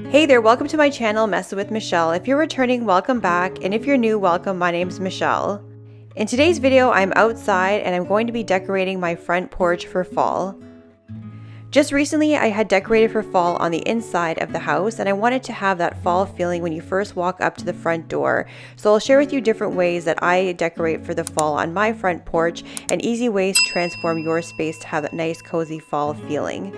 Hey there, welcome to my channel, Messing with Michelle. If you're returning, welcome back, and if you're new, welcome. My name's Michelle. In today's video, I'm outside and I'm going to be decorating my front porch for fall. Just recently, I had decorated for fall on the inside of the house, and I wanted to have that fall feeling when you first walk up to the front door. So I'll share with you different ways that I decorate for the fall on my front porch and easy ways to transform your space to have that nice, cozy fall feeling.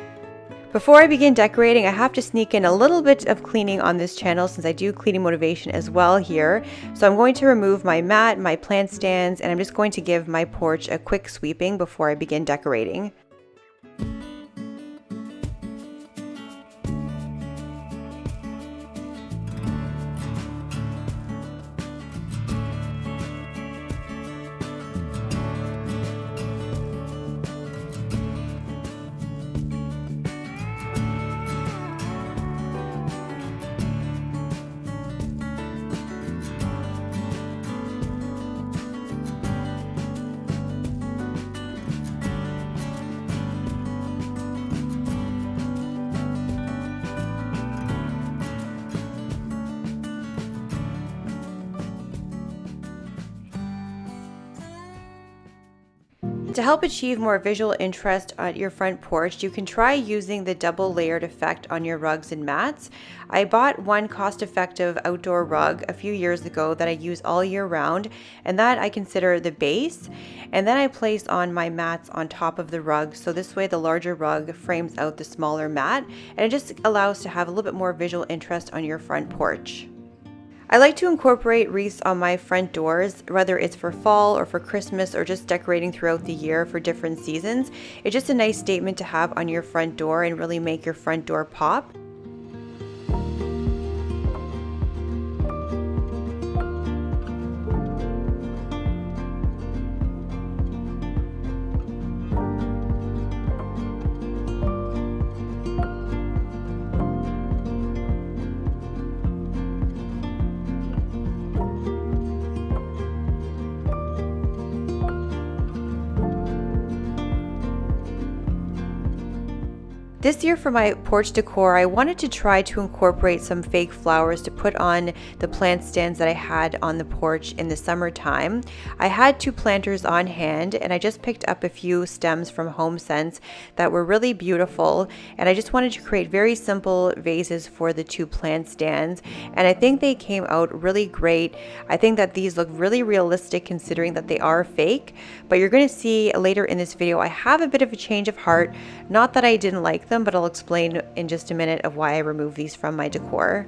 Before I begin decorating, I have to sneak in a little bit of cleaning on this channel since I do cleaning motivation as well here. So I'm going to remove my mat, my plant stands, and I'm just going to give my porch a quick sweeping before I begin decorating. To help achieve more visual interest at your front porch, you can try using the double layered effect on your rugs and mats. I bought one cost-effective outdoor rug a few years ago that I use all year round, and that I consider the base. And then I place on my mats on top of the rug, so this way the larger rug frames out the smaller mat, and it just allows to have a little bit more visual interest on your front porch. I like to incorporate wreaths on my front doors, whether it's for fall or for Christmas or just decorating throughout the year for different seasons. It's just a nice statement to have on your front door and really make your front door pop. This year for my porch decor, I wanted to try to incorporate some fake flowers to put on the plant stands that I had on the porch in the summertime. I had two planters on hand and I just picked up a few stems from HomeSense that were really beautiful, and I just wanted to create very simple vases for the two plant stands, and I think they came out really great. I think that these look really realistic considering that they are fake, but you're going to see later in this video I have a bit of a change of heart. Not that I didn't like them, but I'll explain in just a minute of why I removed these from my decor.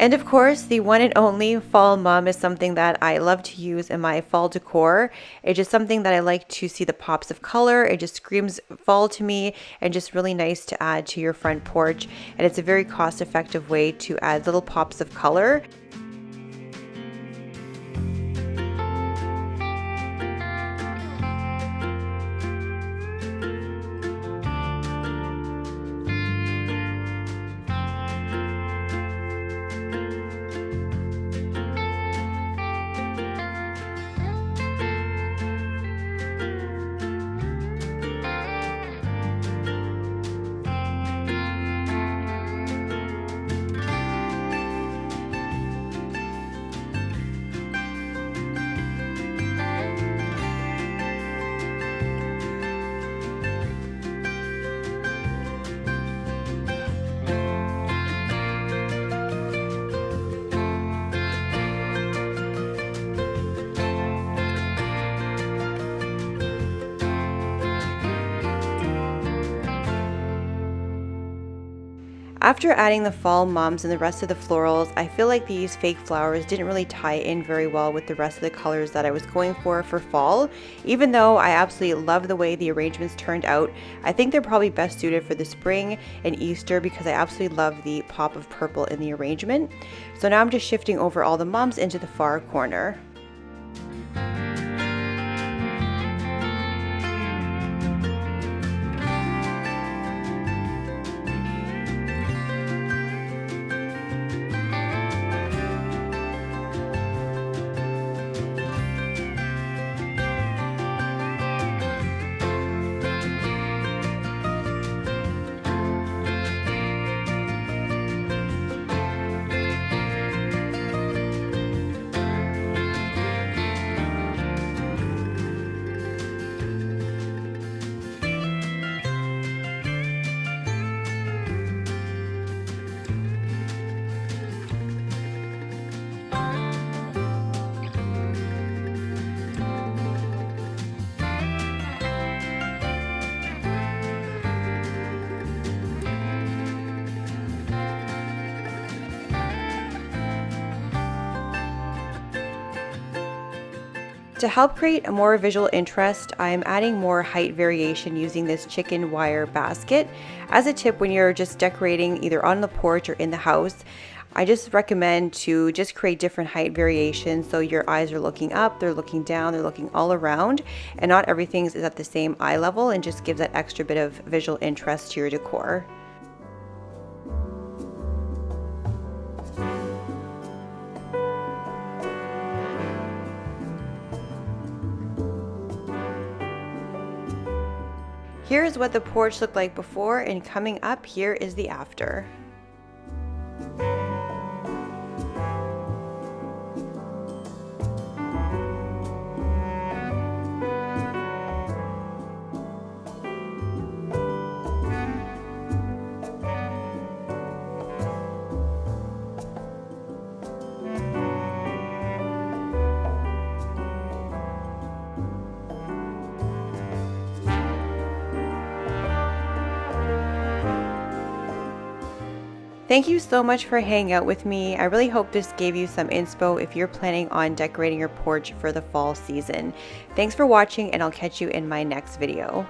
And of course, the one and only fall mum is something that I love to use in my fall decor. It's just something that I like to see the pops of color. It just screams fall to me and just really nice to add to your front porch. And it's a very cost-effective way to add little pops of color. After adding the fall mums and the rest of the florals, I feel like these fake flowers didn't really tie in very well with the rest of the colors that I was going for fall. Even though I absolutely love the way the arrangements turned out, I think they're probably best suited for the spring and Easter because I absolutely love the pop of purple in the arrangement. So now I'm just shifting over all the mums into the far corner. To help create a more visual interest, I am adding more height variation using this chicken wire basket. As a tip, when you're just decorating either on the porch or in the house, I just recommend to just create different height variations so your eyes are looking up, they're looking down, they're looking all around, and not everything is at the same eye level, and just gives that extra bit of visual interest to your decor. Here's what the porch looked like before, and coming up here is the after. Thank you so much for hanging out with me. I really hope this gave you some inspo if you're planning on decorating your porch for the fall season. Thanks for watching, and I'll catch you in my next video.